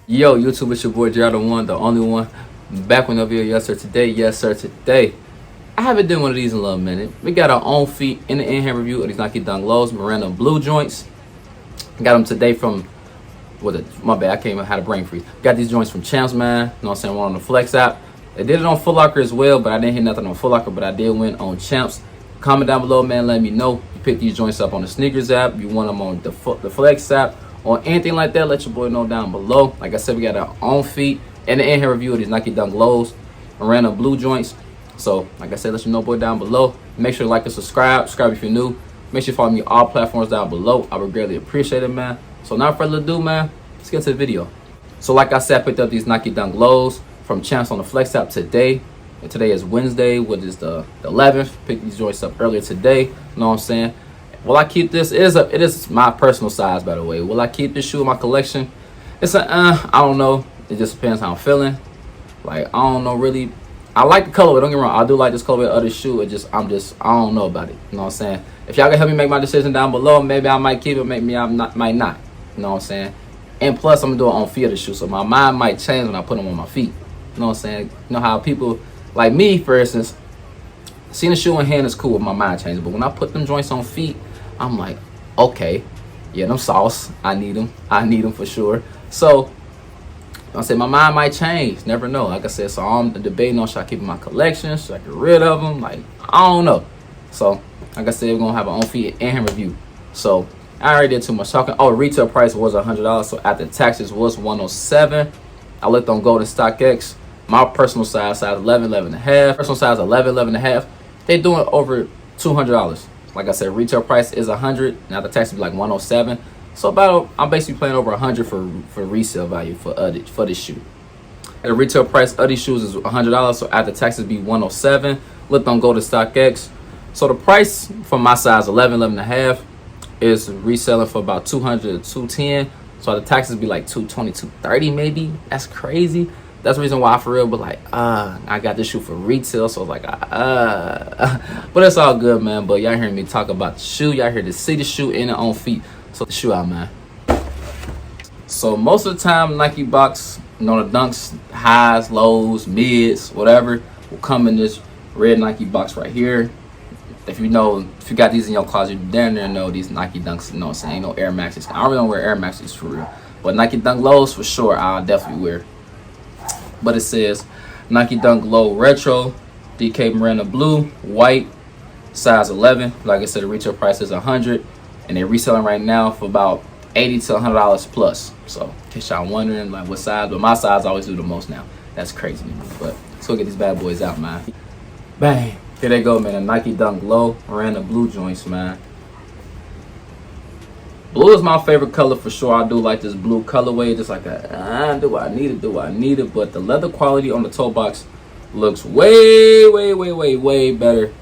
Yo, YouTube, it's your boy Gerald, the one, the only one. Back with another video, yes sir, today. I haven't done one of these in a little minute. We got our own feet in the in-hand review of these Nike Dunk Lows, Marina blue joints. Got them today from, my bad, I came and had a brain freeze. Got these joints from Champs, man. You know what I'm saying? One on the Flex app. They did it on Foot Locker as well, but I didn't hit nothing on Foot Locker, but I did win on Champs. Comment down below, man, let me know. You pick these joints up on the Sneakers app. You want them on the Flex app. Or anything like that, let your boy know down below. Like I said, we got our own feet and the in-hand review of these Nike Dunk Lows, Marina blue joints. So, like I said, let you know, boy, down below. Make sure to like and subscribe. Subscribe if you're new. Make sure you follow me on all platforms down below. I would greatly appreciate it, man. So, not further ado, man, let's get to the video. So, like I said, I picked up these Nike Dunk Lows from Champs on the Flex app today. And today is Wednesday, which is the 11th. Picked these joints up earlier today. You know what I'm saying? Will I keep this? It is my personal size, by the way. Will I keep this shoe in my collection? It's I don't know. It just depends how I'm feeling. Like, I don't know really. I like the colorway. Don't get me wrong. I do like this colorway of the shoe. I don't know about it. You know what I'm saying? If y'all can help me make my decision down below, maybe I might keep it. Maybe I might not. You know what I'm saying? And plus, I'm gonna do it on feet of the shoe, so my mind might change when I put them on my feet. You know what I'm saying? You know how people like me, for instance, seeing the shoe in hand is cool with my mind changing, but when I put them joints on feet, I'm like, okay, yeah, them sauce. I need them for sure. So I say my mind might change. Never know. Like I said, so I'm debating on should I keep in my collection, should I get rid of them? Like, I don't know. So like I said, we're gonna have our own feet and hand review. So I already did too much talking. Oh, retail price was $100, so after taxes was $107. I looked on Golden StockX. My personal size 11, 11 and a half. Personal size 11, 11 and a half. They doing over $200. Like I said, retail price is $100. Now the tax will be like $107. So I'm basically paying over $100 for resale value for this shoe. And the retail price of these shoes is $100. So after taxes be $107. Looked on Go to StockX. So the price for my size 11, 11 and a half is reselling for about $200 to $210. So the taxes be like $220, $230 maybe. That's crazy. That's the reason why for real, but like, I got this shoe for retail, so like, but it's all good, man. But y'all hearing me talk about the shoe, y'all hear to see the shoe in their own feet. So the shoe out, man. So most of the time, Nike box, you know, the Dunks, highs, lows, mids, whatever, will come in this red Nike box right here. If you got these in your closet, you damn near know these Nike Dunks, you know what I'm saying? Ain't no Air Maxes. I don't really wear Air Maxes for real. But Nike Dunk Lows, for sure, I'll definitely wear. But it says Nike Dunk Low Retro, DK Marina Blue, white, size 11. Like I said, the retail price is $100, and they're reselling right now for about $80 to $100 plus. So in case y'all wondering like what size, but my size always do the most now. That's crazy to me. But let's go get these bad boys out, man. Bang! Here they go, man. The Nike Dunk Low Marina Blue joints, man. Blue is my favorite color for sure. I do like this blue colorway. Just like do I need it? But the leather quality on the toe box looks way better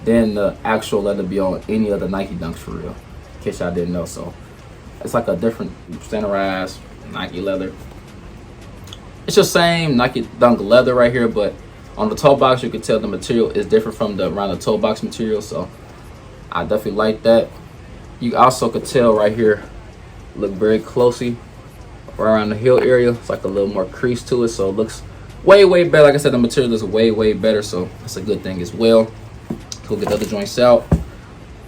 than the actual leather be on any other Nike Dunks for real. In case y'all didn't know. So it's like a different standardized Nike leather. It's the same Nike Dunk leather right here, but on the toe box you can tell the material is different from the around the toe box material. So I definitely like that. You also could tell right here, look very closely around the heel area. It's like a little more crease to it, so it looks way better. Like I said, the material is way better, so that's a good thing as well. We'll get the other joints out.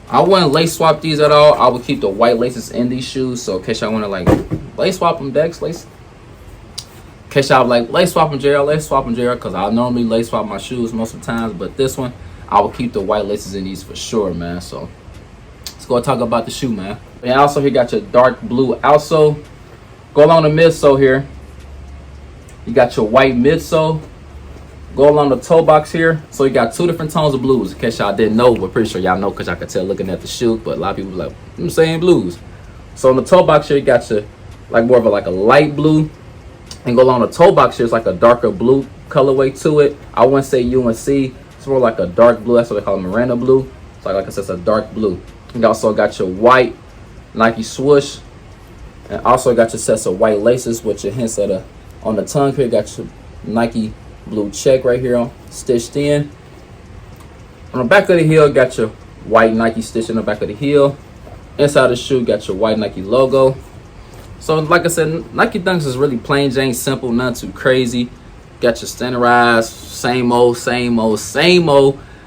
I wouldn't lace swap these at all. I would keep the white laces in these shoes, so in case y'all want to like lace swap them, Dex, lace. In case y'all like lace swap them, JR, because I normally lace swap my shoes most of the times, but this one, I will keep the white laces in these for sure, man. So let's go talk about the shoe, man. And also here got your dark blue outsole. Go along the midsole here. You got your white midsole. Go along the toe box here. So you got two different tones of blues. In case y'all didn't know, we're pretty sure y'all know because y'all could tell looking at the shoe. But a lot of people like, I'm saying blues. So on the toe box here, you got your like more of a light blue. And go along the toe box here, it's like a darker blue colorway to it. I wouldn't say UNC. It's more like a dark blue. That's what they call it, Marina blue. So like I said, it's a dark blue. You also got your white Nike swoosh, and also got your sets of white laces with your hints of on the tongue here. Got your Nike blue check right here on stitched in. On the back of the heel, got your white Nike stitch in the back of the heel. Inside the shoe, got your white Nike logo. So like I said, Nike Dunks is really plain Jane simple, not too crazy. Got your standardized, same old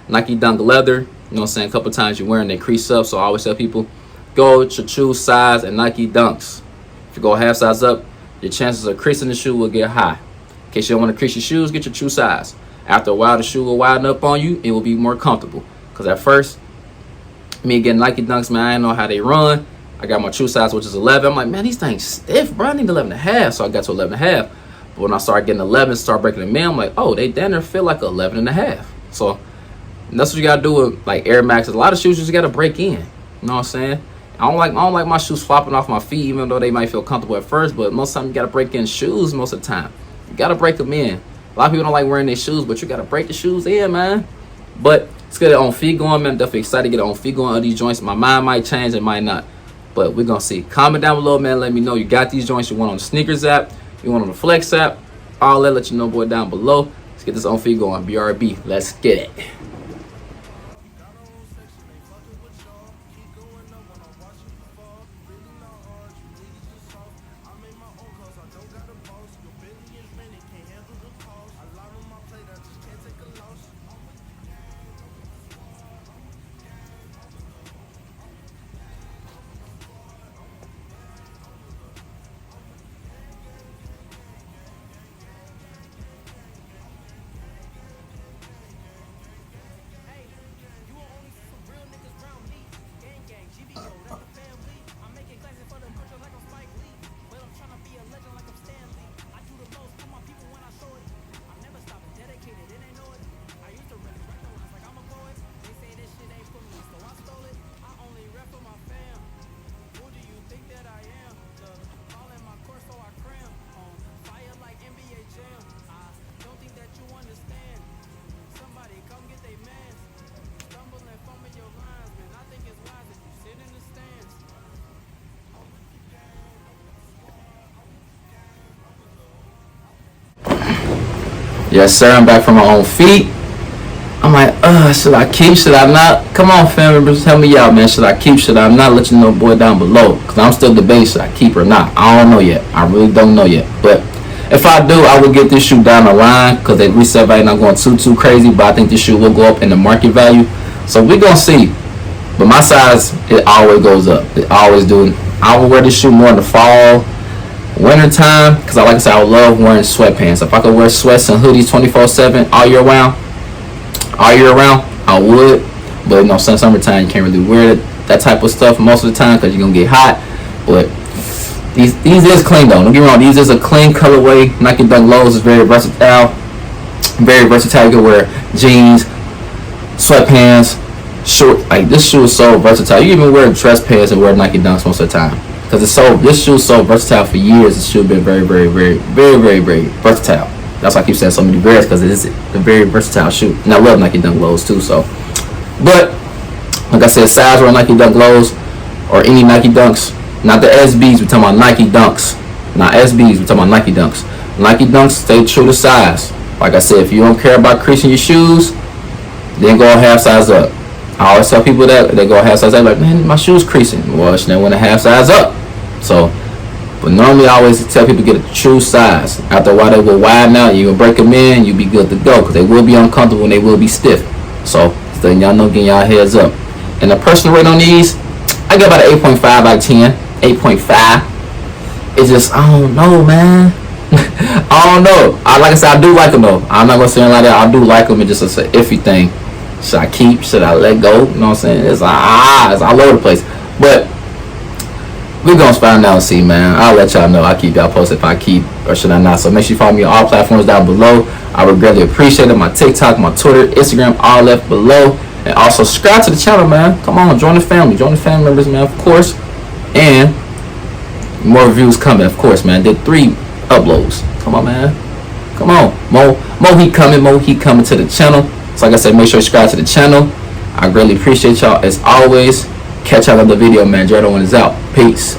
Nike Dunk leather. You know what I'm saying? A couple times you're wearing, they crease up. So I always tell people, go with your true size and Nike Dunks. If you go half size up, your chances of creasing the shoe will get high. In case you don't want to crease your shoes, get your true size. After a while, the shoe will widen up on you. It will be more comfortable. Because at first, me getting Nike Dunks, man, I didn't know how they run. I got my true size, which is 11. I'm like, man, these things stiff, bro. I need 11 and a half. So I got to 11 and a half. But when I started getting 11, start breaking them in, I'm like, oh, they damn near feel like 11 and a half. So that's what you got to do with like Air Maxes. A lot of shoes you just got to break in. You know what I'm saying? I don't like my shoes flopping off my feet, even though they might feel comfortable at first. But most of the time, you got to break in shoes most of the time. You got to break them in. A lot of people don't like wearing their shoes, but you got to break the shoes in, man. But let's get it on feet going, man. Definitely excited to get it on feet going on these joints. My mind might change, it might not. But we're going to see. Comment down below, man. Let me know you got these joints. You want on the Sneakers app. You want on the Flex app. All that, let you know, boy, down below. Let's get this on feet going. BRB. Let's get it. Yes, sir. I'm back from my own feet. I'm like, should I keep? Should I not? Come on, family members, help me out, man. Should I keep? Should I not? Let you know, boy, down below. Because I'm still debating, should I keep or not? I don't know yet. I really don't know yet. But if I do, I will get this shoe down the line. Because they resale value not going too crazy. But I think this shoe will go up in the market value. So we're going to see. But my size, it always goes up. It always do. I will wear this shoe more in the fall, winter time, because like I said, I love wearing sweatpants. If I could wear sweats and hoodies 24/7 all year round, I would. But you know, summertime you can't really wear that type of stuff most of the time because you're gonna get hot. But these is clean though. Don't get me wrong. These is a clean colorway. Nike Dunk Lows is very versatile. Very versatile. You can wear jeans, sweatpants, short. Like this shoe is so versatile. You even wear dress pants and wear Nike Dunks most of the time. Because this shoe is so versatile for years. This shoe has been very versatile. That's why I keep saying so many words, because it is a very versatile shoe. And I love Nike Dunk Lows too. So, but like I said, size or Nike Dunk Lows or any Nike Dunks, not the SBs. We're talking about Nike Dunks, not SBs. We're talking about Nike Dunks. Nike Dunks stay true to size. Like I said, if you don't care about creasing your shoes, then go half size up. I always tell people that they go half size up, like, man, my shoe's creasing. Well, they went a half size up. So, but normally I always tell people to get a true size. After a while, they will widen out. You will break them in, you'll be good to go, because they will be uncomfortable and they will be stiff. So y'all know, getting y'all heads up. And the personal rate on these, I give about an 8.5 out of 10. 8.5. It's just, I don't know, man. I don't know. Like I said, I do like them though. I'm not gonna say like that. I do like them. It's just an iffy thing. Should I keep? Should I let go? You know what I'm saying? It's all over the place. But we're gonna find out and see, man. I'll let y'all know. I'll keep y'all posted if I keep or should I not. So make sure you follow me on all platforms down below. I would greatly appreciate it. My TikTok, my Twitter, Instagram, all left below. And also subscribe to the channel, man. Come on, join the family. Join the family members, man, of course. And more reviews coming, of course, man. Did 3 uploads. Come on, man. Come on. More heat coming to the channel. So like I said, make sure you subscribe to the channel. I greatly appreciate y'all as always. Catch y'all on the video, man. Jordan is out. Peace.